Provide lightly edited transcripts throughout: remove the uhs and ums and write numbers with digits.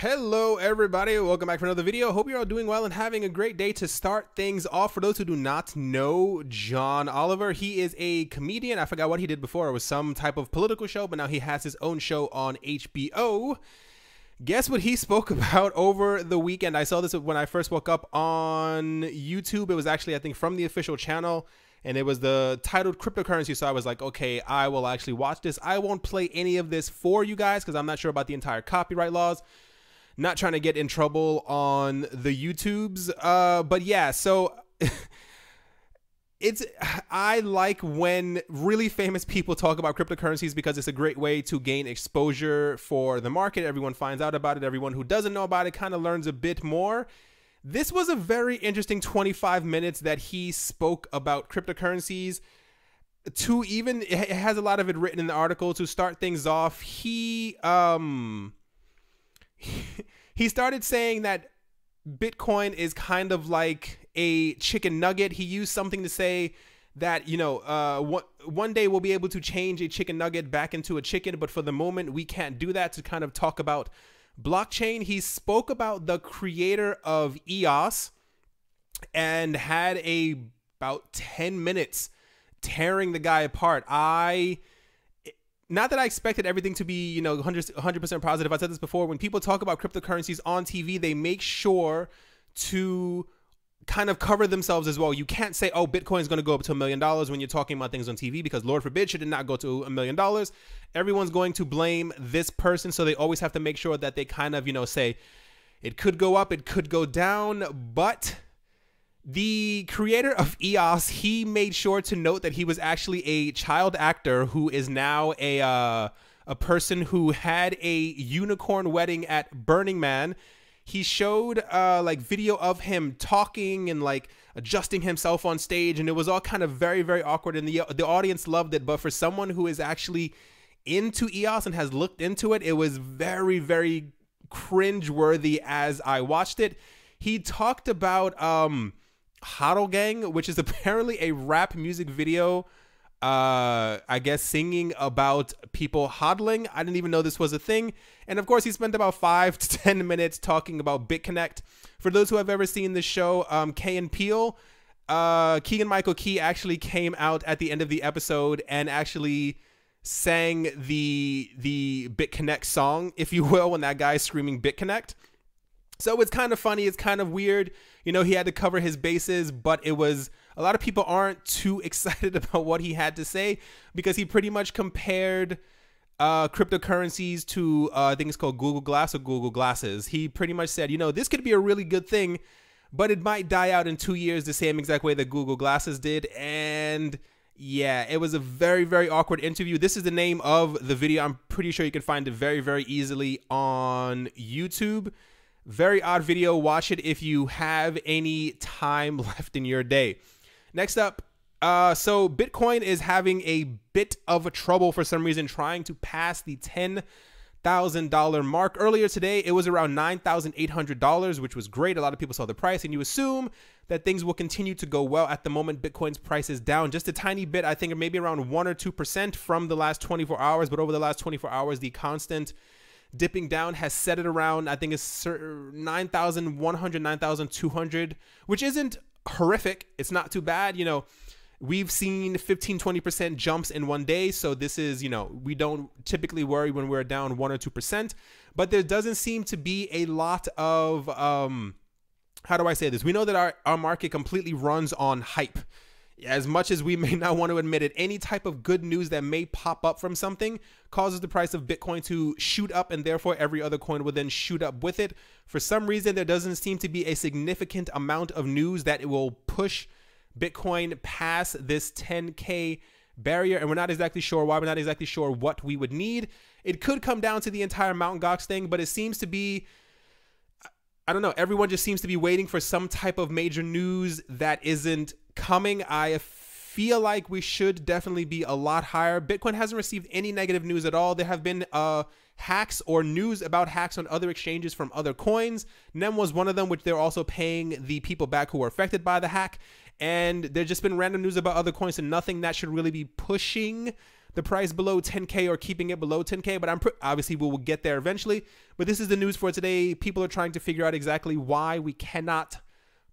Hello everybody, welcome back for another video. Hope you're all doing well and having a great day. To start things off, for those who do not know John Oliver, he is a comedian. I forgot what he did before. It was some type of political show, but now he has his own show on HBO. Guess what he spoke about over the weekend? I saw this when I first woke up on YouTube. It was actually, I think, from the official channel, and it was the titled cryptocurrency. So I was like, okay, I will actually watch this. I won't play any of this for you guys because I'm not sure about the entire copyright laws. Not trying to get in trouble on the YouTubes. But yeah, so I like when really famous people talk about cryptocurrencies because it's a great way to gain exposure for the market. Everyone finds out about it. Everyone who doesn't know about it kind of learns a bit more. This was a very interesting 25 minutes that he spoke about cryptocurrencies. It has a lot of it written in the article. To start things off, he started saying that Bitcoin is kind of like a chicken nugget. He used something to say that, you know, one day we'll be able to change a chicken nugget back into a chicken, but for the moment we can't do that, to kind of talk about blockchain. He spoke about the creator of EOS and had about 10 minutes tearing the guy apart. Not that I expected everything to be, you know, 100% positive. I said this before. When people talk about cryptocurrencies on TV, they make sure to kind of cover themselves as well. You can't say, oh, Bitcoin is going to go up to $1 million when you're talking about things on TV, because Lord forbid, should it not go to $1 million. Everyone's going to blame this person. So they always have to make sure that they kind of, you know, say it could go up, it could go down. But the creator of EOS, he made sure to note that he was actually a child actor who is now a person who had a unicorn wedding at Burning Man. He showed like video of him talking and like adjusting himself on stage, and it was all kind of very, very awkward, and the audience loved it. But for someone who is actually into EOS and has looked into it, it was very, very cringe-worthy as I watched it. He talked about Hodl Gang, which is apparently a rap music video, I guess singing about people hodling. I didn't even know this was a thing. And of course, he spent about 5 to 10 minutes talking about BitConnect. For those who have ever seen the show, Key and Peele, Keegan-Michael Key actually came out at the end of the episode and actually sang the BitConnect song, if you will, when that guy's screaming BitConnect. So it's kind of funny. It's kind of weird. You know, he had to cover his bases, but a lot of people aren't too excited about what he had to say, because he pretty much compared cryptocurrencies to things called Google Glass or Google Glasses. He pretty much said, you know, this could be a really good thing, but it might die out in 2 years the same exact way that Google Glasses did. And yeah, it was a very, very awkward interview. This is the name of the video. I'm pretty sure you can find it very, very easily on YouTube. Very odd video. Watch it if you have any time left in your day. Next up, so Bitcoin is having a bit of a trouble for some reason trying to pass the $10,000 mark. Earlier today, it was around $9,800, which was great. A lot of people saw the price, and you assume that things will continue to go well. At the moment, Bitcoin's price is down just a tiny bit. I think maybe around 1 or 2% from the last 24 hours. But over the last 24 hours, the constant dipping down has set it around, I think it's 9,100, 9,200, which isn't horrific. It's not too bad. You know, we've seen 15, 20% jumps in one day. So this is, you know, we don't typically worry when we're down 1 or 2%, but there doesn't seem to be a lot of, how do I say this? We know that our market completely runs on hype. As much as we may not want to admit it, any type of good news that may pop up from something causes the price of Bitcoin to shoot up, and therefore every other coin will then shoot up with it. For some reason, there doesn't seem to be a significant amount of news that it will push Bitcoin past this 10K barrier, and we're not exactly sure why. We're not exactly sure what we would need. It could come down to the entire Mt. Gox thing, but it seems to be, I don't know, everyone just seems to be waiting for some type of major news that isn't coming. I feel like we should definitely be a lot higher. Bitcoin hasn't received any negative news at all. There have been hacks or news about hacks on other exchanges from other coins. NEM was one of them, which they're also paying the people back who were affected by the hack. And there's just been random news about other coins, and nothing that should really be pushing the price below 10K or keeping it below 10K, but obviously we will get there eventually. But this is the news for today. People are trying to figure out exactly why we cannot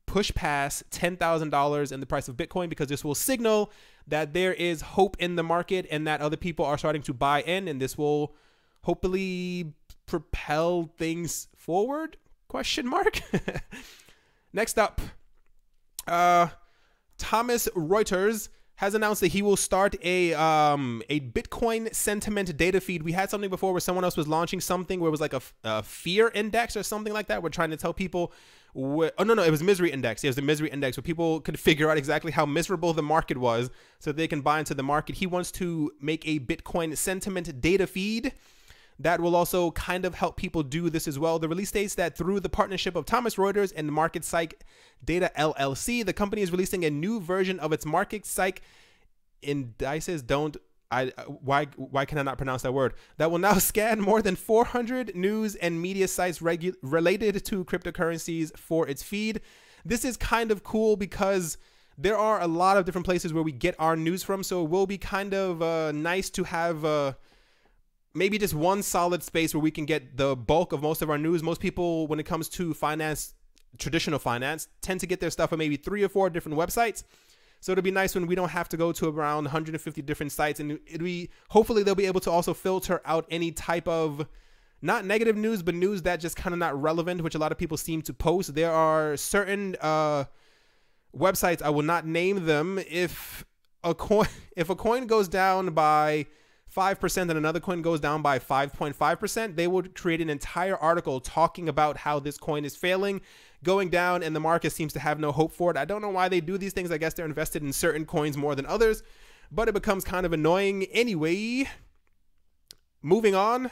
push past $10,000 in the price of Bitcoin, because this will signal that there is hope in the market and that other people are starting to buy in, and this will hopefully propel things forward? Question mark. Next up, Thomas Reuters has announced that he will start a Bitcoin sentiment data feed. We had something before where someone else was launching something where it was like a fear index or something like that. We're trying to tell people it was misery index. It was the misery index where people could figure out exactly how miserable the market was so they can buy into the market. He wants to make a Bitcoin sentiment data feed that will also kind of help people do this as well. The release states that through the partnership of Thomas Reuters and Market Psych Data LLC, the company is releasing a new version of its Market Psych indices. Why can I not pronounce that word? That will now scan more than 400 news and media sites related to cryptocurrencies for its feed. This is kind of cool because there are a lot of different places where we get our news from. So it will be kind of nice to have maybe just one solid space where we can get the bulk of most of our news. Most people, when it comes to finance, traditional finance, tend to get their stuff on maybe 3 or 4 different websites. So it'll be nice when we don't have to go to around 150 different sites, and hopefully they'll be able to also filter out any type of not negative news, but news that just kind of not relevant, which a lot of people seem to post. There are certain websites, I will not name them. If a coin goes down by 5% and another coin goes down by 5.5%, they would create an entire article talking about how this coin is failing, going down, and the market seems to have no hope for it. I don't know why they do these things. I guess they're invested in certain coins more than others, but it becomes kind of annoying. Anyway, moving on.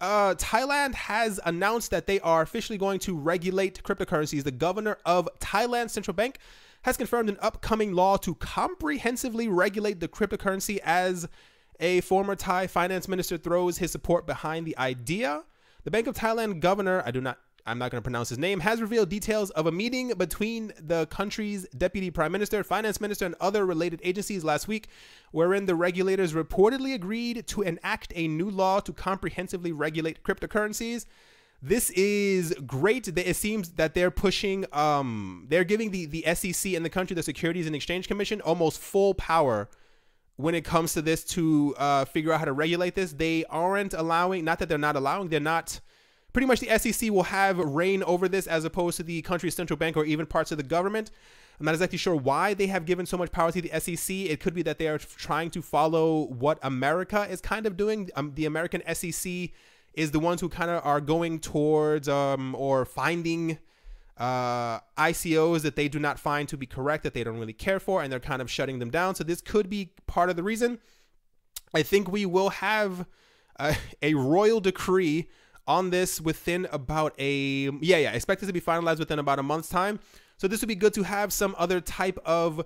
Thailand has announced that they are officially going to regulate cryptocurrencies. The governor of Thailand's central bank has confirmed an upcoming law to comprehensively regulate the cryptocurrency as a former Thai finance minister throws his support behind the idea. The Bank of Thailand governor, I'm not going to pronounce his name, has revealed details of a meeting between the country's deputy prime minister, finance minister, and other related agencies last week, wherein the regulators reportedly agreed to enact a new law to comprehensively regulate cryptocurrencies. This is great. It seems that they're pushing, they're giving the SEC in the country, the Securities and Exchange Commission, almost full power when it comes to this to figure out how to regulate this. They aren't allowing, not that they're not allowing, they're not, pretty much the SEC will have reign over this as opposed to the country's central bank or even parts of the government. I'm not exactly sure why they have given so much power to the SEC. It could be that they are trying to follow what America is kind of doing. The American SEC is the ones who kind of are going towards or finding ICOs that they do not find to be correct, that they don't really care for, and they're kind of shutting them down. So this could be part of the reason. I think we will have a royal decree on this within about expected to be finalized within about a month's time. So this would be good to have some other type of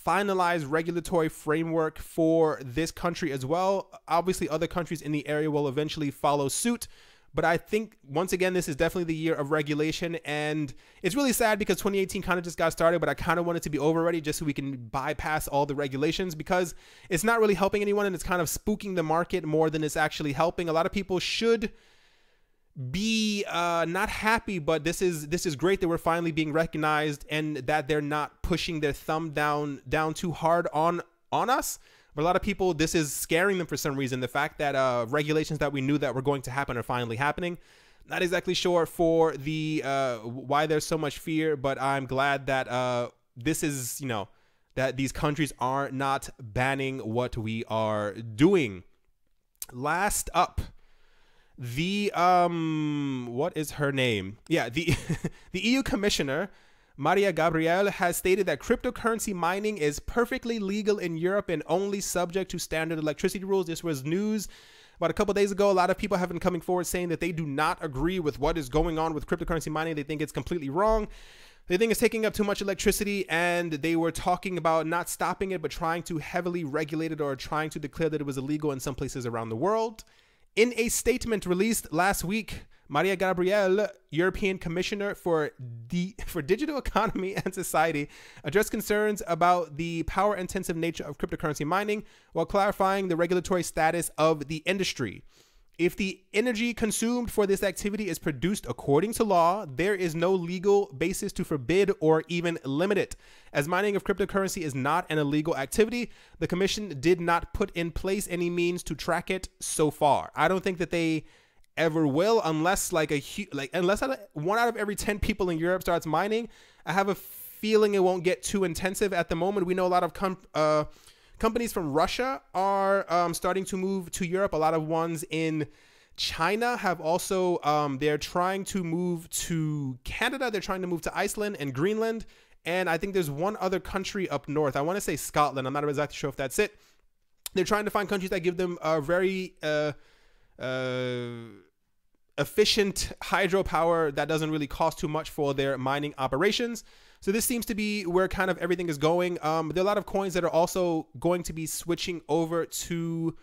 finalized regulatory framework for this country as well. Obviously, other countries in the area will eventually follow suit. But I think, once again, this is definitely the year of regulation. And it's really sad because 2018 kind of just got started, but I kind of want it to be over already just so we can bypass all the regulations, because it's not really helping anyone and it's kind of spooking the market more than it's actually helping. A lot of people should be not happy, but this is great that we're finally being recognized and that they're not pushing their thumb down too hard on us. But a lot of people, this is scaring them for some reason. The fact that regulations that we knew that were going to happen are finally happening. Not exactly sure for the why there's so much fear, but I'm glad that this is, that these countries are not banning what we are doing. Last up, the what is her name? Yeah, the the EU Commissioner Maria Gabriel has stated that cryptocurrency mining is perfectly legal in Europe and only subject to standard electricity rules. This was news about a couple days ago. A lot of people have been coming forward saying that they do not agree with what is going on with cryptocurrency mining. They think it's completely wrong. They think it's taking up too much electricity, and they were talking about not stopping it, but trying to heavily regulate it or trying to declare that it was illegal in some places around the world. In a statement released last week, Maria Gabriel, European Commissioner for Digital Economy and Society, addressed concerns about the power-intensive nature of cryptocurrency mining while clarifying the regulatory status of the industry. If the energy consumed for this activity is produced according to law, there is no legal basis to forbid or even limit it. As mining of cryptocurrency is not an illegal activity, the Commission did not put in place any means to track it so far. I don't think that they ever will, unless unless 1 out of every 10 people in Europe starts mining. I have a feeling it won't get too intensive at the moment. We know a lot of companies from Russia are starting to move to Europe. A lot of ones in China have also, they're trying to move to Canada. They're trying to move to Iceland and Greenland. And I think there's one other country up north. I want to say Scotland. I'm not exactly sure if that's it. They're trying to find countries that give them a very efficient hydropower that doesn't really cost too much for their mining operations. So this seems to be where kind of everything is going. There are a lot of coins that are also going to be switching over to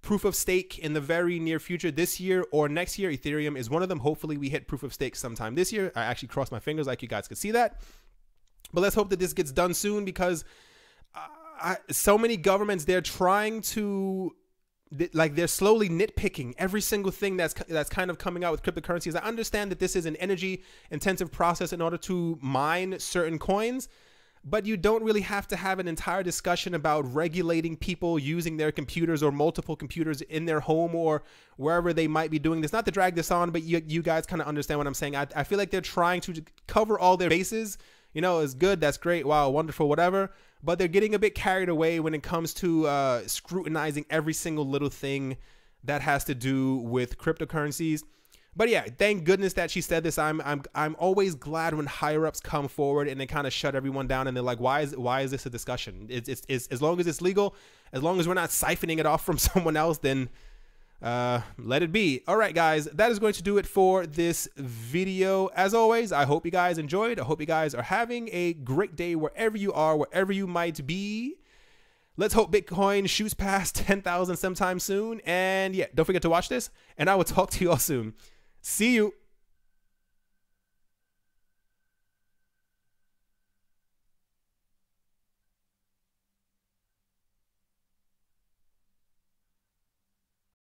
proof of stake in the very near future, this year or next year. Ethereum is one of them. Hopefully we hit proof of stake sometime this year. I actually crossed my fingers like you guys could see that. But let's hope that this gets done soon, because so many governments, they're trying to, they're slowly nitpicking every single thing that's kind of coming out with cryptocurrencies. I understand that this is an energy intensive process in order to mine certain coins, but you don't really have to have an entire discussion about regulating people using their computers or multiple computers in their home or wherever they might be doing this. Not to drag this on, but you guys kind of understand what I'm saying. I feel like they're trying to cover all their bases. You know, it's good, that's great, wow, wonderful, whatever. But they're getting a bit carried away when it comes to scrutinizing every single little thing that has to do with cryptocurrencies. But yeah, thank goodness that she said this. I'm always glad when higher ups come forward and they kind of shut everyone down and they're like, why is this a discussion? It's as long as it's legal, as long as we're not siphoning it off from someone else, then let it be. All right, guys, that is going to do it for this video. As always, I hope you guys enjoyed. I hope you guys are having a great day wherever you are, wherever you might be. Let's hope Bitcoin shoots past 10,000 sometime soon. And yeah, don't forget to watch this, and I will talk to you all soon. See you.